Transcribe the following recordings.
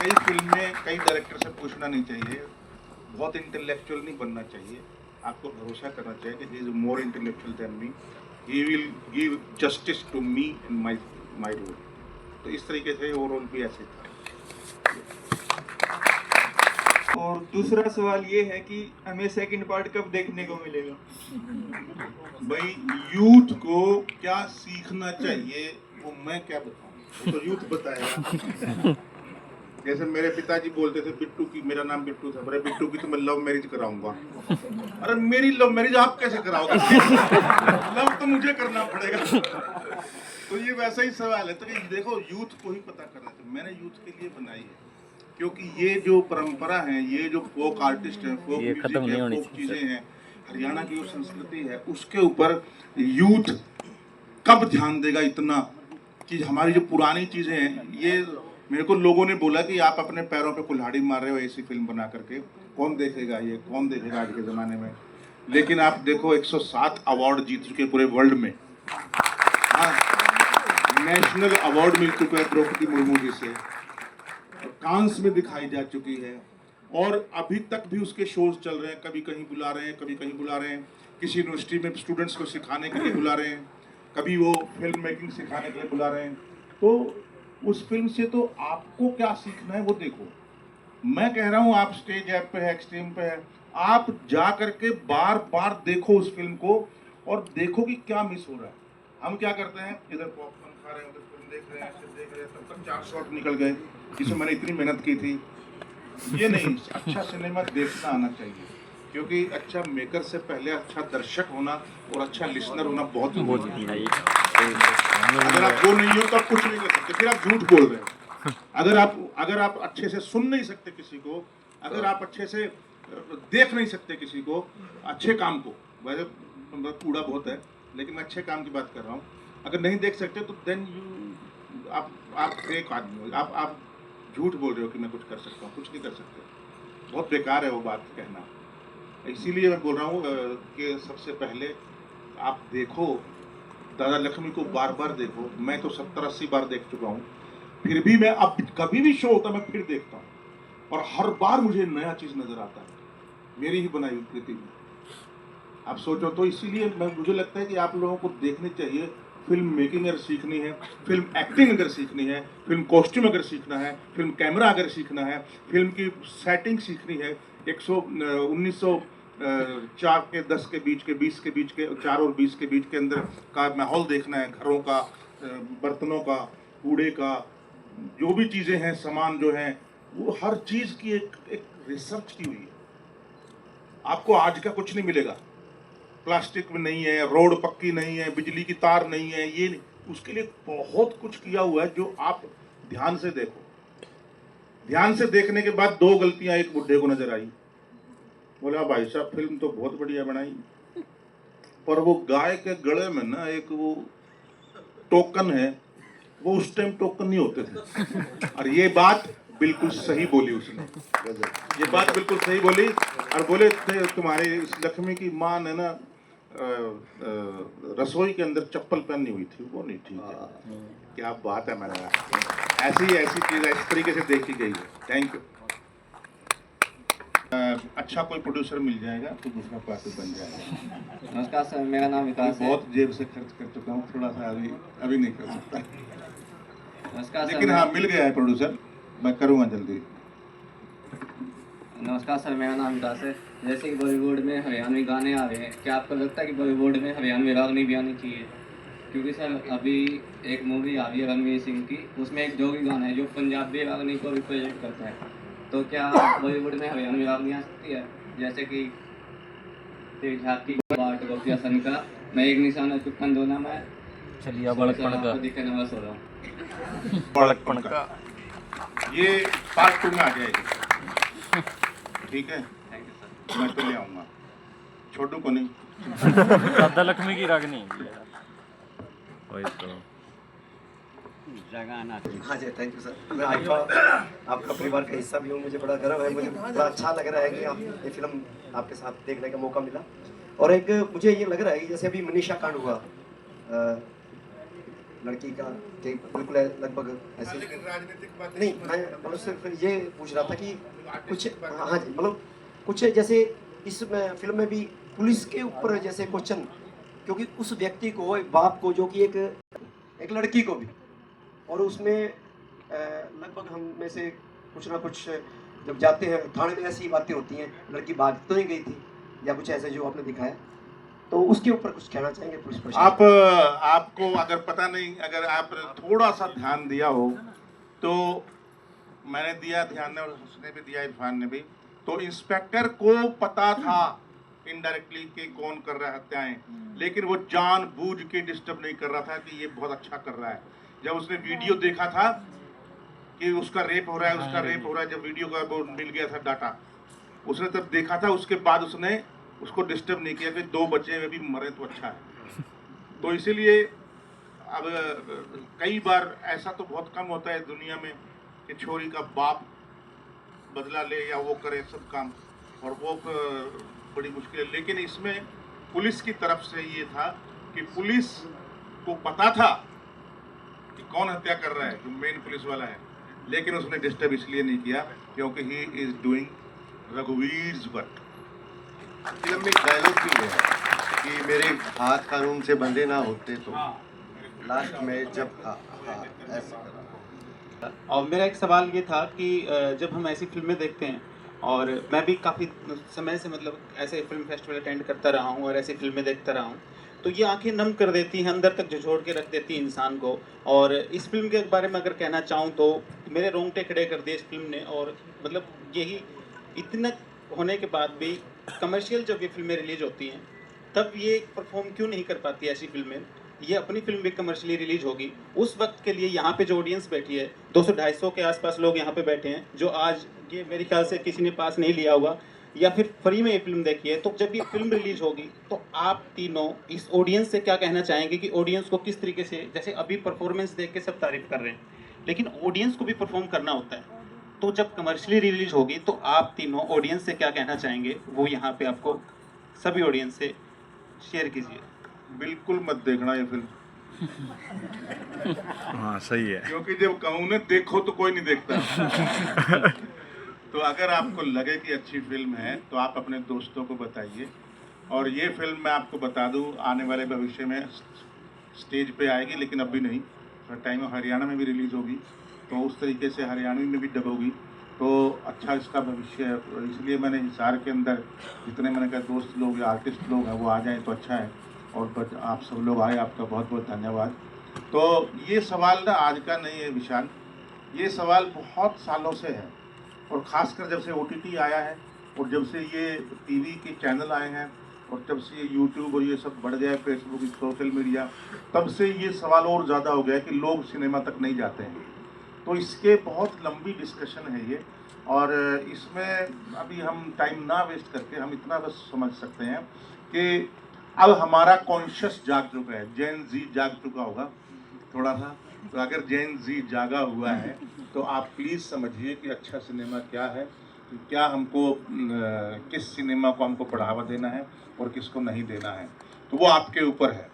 कई फिल्म में कई डायरेक्टर से पूछना नहीं चाहिए, बहुत इंटेलेक्चुअल नहीं बनना चाहिए, आपको भरोसा करना चाहिए कि he is more intellectual than me, he will give justice to me in my my role. तो इस तरीके से वो रोल भी ऐसे था। और दूसरा सवाल ये है कि हमें सेकंड पार्ट कब देखने को मिलेगा? भाई यूथ को क्या सीखना चाहिए वो मैं क्या बताऊं, वो तो यूथ बताएगा। जैसे मेरे पिताजी बोलते थे बिट्टू की, मेरा नाम बिट्टू था, अरे बिट्टू की तो मैं लव मैरिज कराऊंगा। अरे मेरी लव मैरिज आप कैसे कराओगे? लव तो मुझे करना पड़ेगा। तो ये वैसा ही सवाल है। तो देखो यूथ को ही पता करना चाहिए, मैंने यूथ के लिए बनाई है, क्योंकि ये जो परंपरा है, ये जो फोक आर्टिस्ट है, फोक म्यूजिक है, फोक चीजें हैं, हरियाणा की जो संस्कृति है, उसके ऊपर यूथ कब ध्यान देगा इतना कि हमारी जो पुरानी चीजें हैं। ये मेरे को लोगों ने बोला कि आप अपने पैरों पे कुल्हाड़ी मार रहे हो ऐसी फिल्म बना करके, कौन देखेगा ये, कौन देखेगा आज के जमाने में। लेकिन आप देखो 107 अवार्ड जीत चुके पूरे वर्ल्ड में। हाँ, नेशनल अवार्ड मिल चुका है द्रौपदी मुर्मू जी से, कांस में दिखाई जा चुकी है, और अभी तक भी उसके शोज चल रहे हैं, कभी कहीं बुला रहे हैं, कभी कहीं बुला रहे हैं, किसी यूनिवर्सिटी में स्टूडेंट्स को सिखाने के लिए बुला रहे हैं, कभी वो फिल्म मेकिंग सिखाने के लिए बुला रहे हैं। तो उस फिल्म से तो आपको क्या सीखना है वो देखो। मैं कह रहा हूँ आप स्टेज ऐप पे है, एक्सट्रीम पे है, आप जा करके बार बार देखो उस फिल्म को और देखो कि क्या मिस हो रहा है। हम क्या करते हैं, इधर पॉपकॉर्न खा रहे हैं, उधर फिल्म देख रहे हैं, ऐसे देख रहे हैं, तब तक 4 शॉट निकल गए जिसमें मैंने इतनी मेहनत की थी। ये नहीं, अच्छा सिनेमा देखना आना चाहिए, क्योंकि अच्छा मेकर से पहले अच्छा दर्शक होना और अच्छा लिसनर होना बहुत जरूरी है। अगर आप वो नहीं हो तो आप कुछ नहीं कर सकते, फिर आप झूठ बोल रहे हो। अगर आप अच्छे से सुन नहीं सकते किसी को, अगर आप अच्छे से देख नहीं सकते किसी को, अच्छे काम को, वैसे कूड़ा बहुत है लेकिन मैं अच्छे काम की बात कर रहा हूँ, अगर नहीं देख सकते तो देन यू आप फेक आदमी हो, आप झूठ बोल रहे हो कि मैं कुछ कर सकता हूँ, कुछ नहीं कर सकते। बहुत बेकार है वो बात कहना। इसीलिए मैं बोल रहा हूँ कि सबसे पहले आप देखो, दादा लक्ष्मी को बार बार देखो। मैं तो 70-80 बार देख चुका हूँ, फिर भी मैं अब कभी भी शो होता मैं फिर देखता हूँ, और हर बार मुझे नया चीज नजर आता है मेरी ही बनाई हुई कृति में। आप सोचो, तो इसीलिए मुझे लगता है कि आप लोगों को देखनी चाहिए। फिल्म मेकिंग अगर सीखनी है, फिल्म एक्टिंग अगर सीखनी है, फिल्म कॉस्ट्यूम अगर सीखना है, फिल्म कैमरा अगर सीखना है, फिल्म की सेटिंग सीखनी है, 1904 के 10 के बीच के 20 के बीच के 4 और 20 के बीच के अंदर का माहौल देखना है, घरों का, बर्तनों का, कूड़े का, जो भी चीजें हैं, सामान जो है, वो हर चीज की एक रिसर्च की हुई है। आपको आज का कुछ नहीं मिलेगा, प्लास्टिक में नहीं है, रोड पक्की नहीं है, बिजली की तार नहीं है, ये नहीं, उसके लिए बहुत कुछ किया हुआ है जो आप ध्यान से देखो। ध्यान से देखने के बाद 2 गलतियां एक बुढ़े को नजर आई, बोला भाई साहब फिल्म तो बहुत बढ़िया बनाई, पर वो गाय के गले में ना एक वो टोकन है, वो उस टाइम टोकन नहीं होते थे। और ये बात बिल्कुल सही बोली उसने, ये बात बिल्कुल सही बोली। और बोले थे तुम्हारे इस लक्ष्मी की माँ ने ना रसोई के अंदर चप्पल पहनी हुई थी, वो नहीं ठीक है। क्या बात है मेरा, ऐसी चीज इस तरीके से देखी गई है। Thank you. अच्छा कोई प्रोड्यूसर मिल जाएगा तो दूसरा पार्ट बन जाएगा। नमस्कार सर, मेरा नाम विकास है। बहुत जेब से खर्च कर चुका हूँ, थोड़ा सा अभी नहीं कर सकता, नमस्कार लेकिन सर। हाँ मिल गया है प्रोड्यूसर, मैं करूँगा जल्दी। नमस्कार सर, मेरा नाम विकास है। जैसे कि बॉलीवुड में हरियाणवी गाने आ रहे हैं, क्या आपको लगता है कि बॉलीवुड में हरियाणवी रागनी भी आनी चाहिए? क्योंकि सर अभी एक मूवी आ रही है रणवीर सिंह की, उसमें एक जोगी गाना है जो पंजाबी रागनी को रिप्रेजेंट करता है। तो क्या बॉलीवुड में हरियाणवी रागनी आ सकती है? जैसे कि झाकी बाट गोपिया सन का, मैं एक निशाना चुप्पन दोना में चलिए बड़कपन का दिखे नवास हो रहा हूँ। बड़कपन का ये पार्ट 2 में आ जाएगी, ठीक है? Thank you sir. मैं तो ले आऊँगा, छोटू को नहीं। दादा लक्ष्मी की रागनी वही तो हाँ जी, थैंक यू सर। मैं आपका परिवार का हिस्सा भी हूँ, मुझे बड़ा गर्व है, मुझे बड़ा अच्छा लग रहा है कि आप ये फिल्म आपके साथ देखने का मौका मिला। और एक मुझे ये लग रहा है कि जैसे अभी मनीषा कांड हुआ, लड़की का कि बिल्कुल लगभग ऐसे लेकिन राजनीतिक बात नहीं, मैं मतलब सिर्फ ये पूछ रहा था कि कुछ हाँ जी, मतलब कुछ जैसे इस फिल्म में भी पुलिस के ऊपर जैसे क्वेश्चन, क्योंकि उस व्यक्ति को, एक बाप को, जो कि एक लड़की को भी, और उसमें लगभग हम में से कुछ ना कुछ जब जाते हैं थाने में ऐसी बातें होती हैं, लड़की भाग तो नहीं गई थी या कुछ ऐसे जो आपने दिखाया, तो उसके ऊपर कुछ कहना चाहेंगे पुलिस प्रशासन? आपको अगर पता नहीं, अगर आप थोड़ा सा ध्यान दिया हो तो मैंने दिया ध्यान, और उसने भी दिया, इरफान ने भी, तो इंस्पेक्टर को पता था इनडायरेक्टली कि कौन कर रहा है हत्याएं, लेकिन वो जानबूझ के डिस्टर्ब नहीं कर रहा था कि ये बहुत अच्छा कर रहा है। जब उसने वीडियो देखा था कि उसका रेप हो रहा है, उसका रेप हो रहा है, जब वीडियो का वो मिल गया था डाटा, उसने तब देखा था, उसके बाद उसने उसको डिस्टर्ब नहीं किया कि 2 बच्चे में भी मरे तो अच्छा है। तो इसीलिए अब कई बार ऐसा तो बहुत कम होता है दुनिया में कि छोरी का बाप बदला ले या वो करे सब काम, और वो बड़ी मुश्किल है। लेकिन इसमें पुलिस की तरफ से ये था कि पुलिस को पता था कि कौन हत्या कर रहा है, जो मेन पुलिस वाला है, लेकिन उसने डिस्टर्ब इसलिए नहीं किया क्योंकि he is doing Raghuvir's work. Film में डायलॉग भी है कि मेरे हाथ कानून से बंधे ना होते तो लास्ट में जब ऐसे करा। और मेरा एक सवाल ये था कि जब हम ऐसी फिल्में देखते हैं, और मैं भी काफ़ी समय से मतलब ऐसे फिल्म फेस्टिवल अटेंड करता रहा हूँ और ऐसी फिल्में देखता रहा हूँ, तो ये आंखें नम कर देती हैं, अंदर तक झोड़ के रख देती हैं इंसान को। और इस फिल्म के बारे में अगर कहना चाहूँ तो मेरे रोंगटे खड़े कर दिए इस फिल्म ने। और मतलब यही इतना होने के बाद भी कमर्शियल जब ये फिल्में रिलीज होती हैं तब ये परफॉर्म क्यों नहीं कर पाती ऐसी फिल्में। ये अपनी फिल्म भी कमर्शियली रिलीज होगी, उस वक्त के लिए यहाँ पे जो ऑडियंस बैठी है 200-250 के आसपास लोग यहाँ पे बैठे हैं, जो आज ये मेरे ख्याल से किसी ने पास नहीं लिया होगा या फिर फ्री में ये फिल्म देखी है। तो जब ये फिल्म रिलीज होगी तो आप तीनों इस ऑडियंस से क्या कहना चाहेंगे कि ऑडियंस को किस तरीके से, जैसे अभी परफॉर्मेंस देख के सब तारीफ कर रहे हैं, लेकिन ऑडियंस को भी परफॉर्म करना होता है, तो जब कमर्शियली रिलीज होगी तो आप तीनों ऑडियंस से क्या कहना चाहेंगे, वो यहाँ पे आपको सभी ऑडियंस से शेयर कीजिए। बिल्कुल मत देखना ये फिल्म, हाँ सही है। क्योंकि जब कहूँ ना देखो तो कोई नहीं देखता। तो अगर आपको लगे कि अच्छी फिल्म है तो आप अपने दोस्तों को बताइए। और ये फिल्म मैं आपको बता दूं आने वाले भविष्य में स्टेज पे आएगी, लेकिन अभी नहीं, थोड़ा टाइम हरियाणा में भी रिलीज़ होगी, तो उस तरीके से हरियाणवी में भी डब होगी, तो अच्छा इसका भविष्य है। तो इसलिए मैंने हिसार के अंदर जितने मैंने कहा दोस्त लोग या आर्टिस्ट लोग हैं वो आ जाएँ तो अच्छा है। और आप सब लोग आए, आपका बहुत बहुत धन्यवाद। तो ये सवाल ना आज का नहीं है विशाल, ये सवाल बहुत सालों से है, और ख़ासकर जब से OTT आया है और जब से ये TV के चैनल आए हैं और जब से ये YouTube और ये सब बढ़ गया है, फेसबुक, सोशल मीडिया, तब से ये सवाल और ज़्यादा हो गया है कि लोग सिनेमा तक नहीं जाते हैं। तो इसके बहुत लंबी डिस्कशन है ये, और इसमें अभी हम टाइम ना वेस्ट करके हम इतना बस समझ सकते हैं कि अब हमारा कॉन्शियस जाग चुका है, जेन जी जाग चुका होगा थोड़ा सा। तो अगर जेन जी जागा हुआ है तो आप प्लीज़ समझिए कि अच्छा सिनेमा क्या है, क्या हमको किस सिनेमा को हमको बढ़ावा देना है और किसको नहीं देना है, तो वो आपके ऊपर है।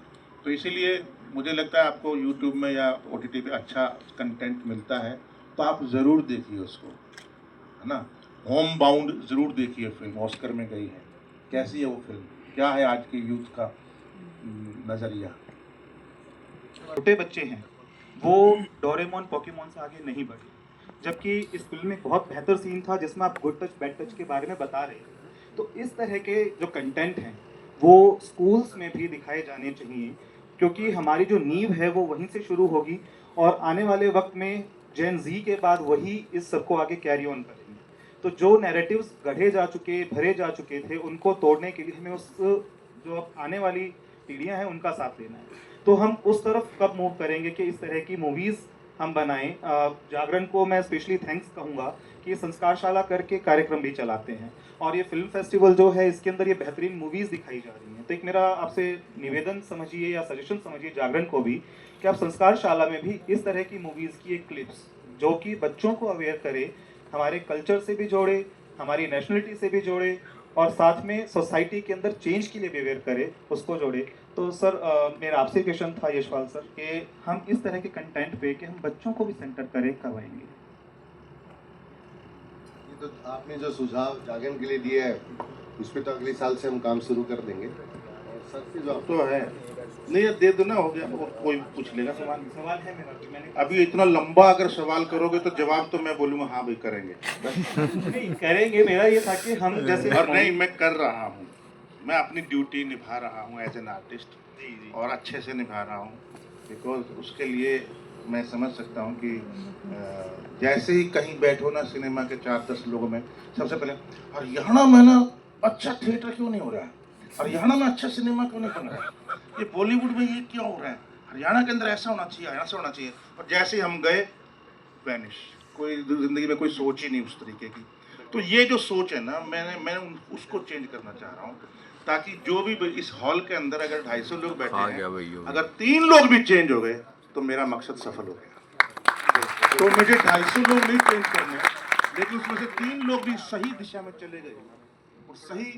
तो इसीलिए मुझे लगता है आपको YouTube में या OTT पे अच्छा कंटेंट मिलता है तो आप ज़रूर देखिए उसको, है ना। होम बाउंड ज़रूर देखिए, फिल्म ऑस्कर में गई है, कैसी है वो फिल्म, क्या है आज के यूथ का नज़रिया। छोटे बच्चे हैं वो डोरेमोन पोकेमोन से आगे नहीं बढ़े, जबकि इस फिल्म में बहुत बेहतर सीन था जिसमें आप गुड टच बैड टच के बारे में बता रहे हैं। तो इस तरह के जो कंटेंट हैं वो स्कूल्स में भी दिखाए जाने चाहिए, क्योंकि हमारी जो नींव है वो वहीं से शुरू होगी और आने वाले वक्त में जेन जी के बाद वही इस सबको आगे कैरी ऑन करेंगे। तो जो नैरेटिव्स गढ़े जा चुके, भरे जा चुके थे, उनको तोड़ने के लिए हमें उस जो आने वाली पीढ़ियां हैं उनका साथ लेना है। तो हम उस तरफ कब मूव करेंगे कि इस तरह की मूवीज़ हम बनाएं। जागरण को मैं स्पेशली थैंक्स कहूँगा कि संस्कारशाला करके कार्यक्रम भी चलाते हैं, और ये फिल्म फेस्टिवल जो है इसके अंदर ये बेहतरीन मूवीज़ दिखाई जा रही हैं। तो एक मेरा आपसे निवेदन समझिए या सजेशन समझिए जागरण को भी, कि आप संस्कारशाला में भी इस तरह की मूवीज़ की एक क्लिप्स जो कि बच्चों को अवेयर करे, हमारे कल्चर से भी जोड़े, हमारी नेशनलिटी से भी जोड़े, और साथ में सोसाइटी के अंदर चेंज के लिए भी अवेयर करे, उसको जोड़े। तो तो सर मेरा आपसे क्वेश्चन था यशपाल सर कि हम इस तरह के कंटेंट पे कि हम बच्चों को भी सेंटर करें कब आएंगे? ये तो आपने जो सुझाव जागरण के लिए दिया है उस पर तो अगले साल से हम काम शुरू कर देंगे। और सर से जो तो है नहीं, ये दे दो ना, हो गया। और कोई पूछ लेगा सवाल? सवाल है मेरा कि मैंने अभी इतना लंबा अगर सवाल करोगे तो जवाब तो मैं बोलूंगा हाँ भाई करेंगे। नहीं करेंगे, मेरा ये था कि हम जैसे और नहीं, मैं कर रहा हूँ, मैं अपनी ड्यूटी निभा रहा हूँ एज एन आर्टिस्ट, और अच्छे से निभा रहा हूँ। बिकॉज उसके लिए मैं समझ सकता हूँ कि जैसे ही कहीं बैठो ना सिनेमा के 4-10 लोगों में, सबसे पहले हरियाणा में ना अच्छा थिएटर क्यों नहीं हो रहा है, हरियाणा में अच्छा सिनेमा क्यों नहीं बन रहा है, ये बॉलीवुड में ये क्यों हो रहा है, हरियाणा के अंदर ऐसा होना चाहिए, ऐसा होना चाहिए। और जैसे ही हम गए, वैनिश, कोई जिंदगी में कोई सोच ही नहीं उस तरीके की। तो ये जो सोच है ना, मैं उसको चेंज करना चाह रहा हूँ, ताकि जो भी इस हॉल के अंदर अगर 250 लोग बैठे हैं, अगर 3 लोग भी चेंज हो गए तो मेरा मकसद सफल हो गया। तो मुझे 250 लोग नहीं चेंज करने, लेकिन उसमें से 3 लोग भी सही दिशा में चले गए और सही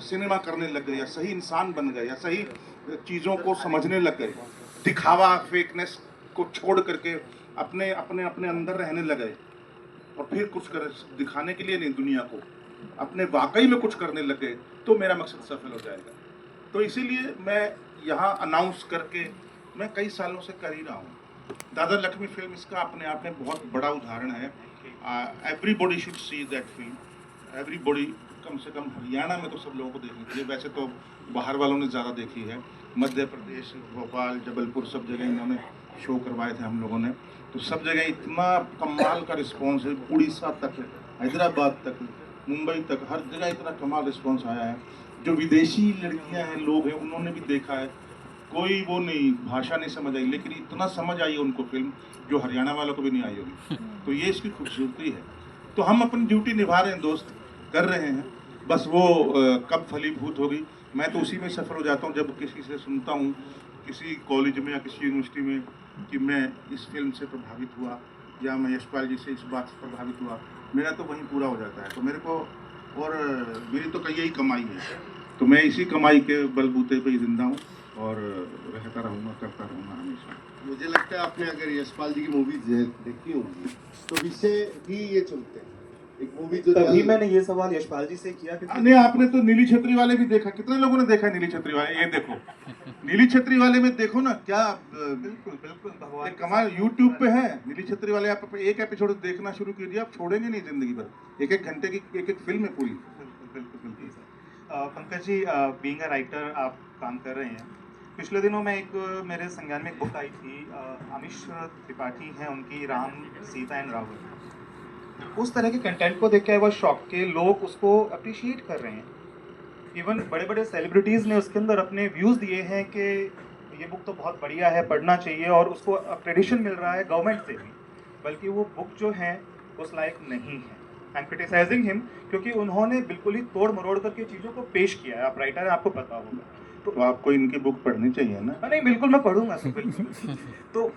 सिनेमा करने लग गए, या सही इंसान बन गए, या सही चीज़ों को समझने लग गए, दिखावा फेकनेस को छोड़ करके अपने अपने अपने अंदर रहने लगे, और फिर कुछ कर दिखाने के लिए नहीं, दुनिया को अपने वाकई में कुछ करने लग गए, तो मेरा मकसद सफल हो जाएगा। तो इसीलिए मैं यहाँ अनाउंस करके मैं कई सालों से कर ही रहा हूँ। दादा लक्ष्मी फिल्म इसका अपने आप में बहुत बड़ा उदाहरण है। Everybody should see that film, everybody, कम से कम हरियाणा में तो सब लोगों को देखनी चाहिए। वैसे तो बाहर वालों ने ज़्यादा देखी है, मध्य प्रदेश, भोपाल, जबलपुर, सब जगह इन्होंने शो करवाए थे हम लोगों ने, तो सब जगह इतना कमाल का रिस्पॉन्स है, उड़ीसा तक, हैदराबाद तक, मुंबई तक, हर जगह इतना कमाल रिस्पॉन्स आया है। जो विदेशी लड़कियां हैं, लोग हैं, उन्होंने भी देखा है, कोई वो नहीं, भाषा नहीं समझ आई, लेकिन इतना समझ आई उनको फिल्म जो हरियाणा वालों को भी नहीं आई होगी। तो ये इसकी खूबसूरती है। तो हम अपनी ड्यूटी निभा रहे हैं दोस्त, कर रहे हैं, बस वो कब फलीभूत होगी, मैं तो उसी में सफल हो जाता हूँ जब किसी से सुनता हूँ, किसी कॉलेज में या किसी यूनिवर्सिटी में, कि मैं इस फिल्म से प्रभावित हुआ, या मैं यशपाल जी से इस बात से प्रभावित हुआ, मेरा तो वहीं पूरा हो जाता है। तो मेरे को, और मेरी तो यही कमाई है, तो मैं इसी कमाई के बलबूते पे ही जिंदा हूँ और रहता रहूँगा, करता रहूँगा हमेशा। मुझे लगता है आपने अगर यशपाल जी की मूवीज देखी होंगी तो विषय भी ये चलते हैं। एक मूवी जो तभी मैंने ये सवाल यशपाल जी से किया कि नहीं, आपने तो नीली छतरी वाले भी देखा, कितने लोगों ने देखा नीली छतरी वाले? ये देखो, नीली छतरी वाले में देखो ना, क्या बिल्कुल बिल्कुल भगवान कमाल, यूट्यूब पे है नीली छतरी वाले। आप एक एपिसोड देखना शुरू कीजिए, आप छोड़ेंगे नहीं जिंदगी भर। 1-1 घंटे की एक फिल्म है पूरी। बिल्कुल sir. Pankaj ji, being a writer आप काम कर रहे हैं। पिछले दिनों में मेरे संज्ञान में एक बुक आई थी, अमीश त्रिपाठी हैं उनकी, राम, सीता एंड रावण। उस तरह के कंटेंट को देख के आई वाज शॉक के लोग उसको अप्रिशिएट कर रहे हैं। इवन बड़े बड़े सेलिब्रिटीज़ ने उसके अंदर अपने व्यूज़ दिए हैं कि ये बुक तो बहुत बढ़िया है, पढ़ना चाहिए, और उसको अक्रेडिशन मिल रहा है गवर्नमेंट से भी, बल्कि वो बुक जो है उस लायक नहीं है। आई एम क्रिटिसाइजिंग हिम, क्योंकि उन्होंने बिल्कुल ही तोड़ मरोड़ करके चीज़ों को पेश किया है। आप राइटर हैं, आपको पता होगा। तो आपको इनकी बुक पढ़नी चाहिए ना? नहीं, बिल्कुल मैं पढ़ूंगा सर, बिल्कुल। तो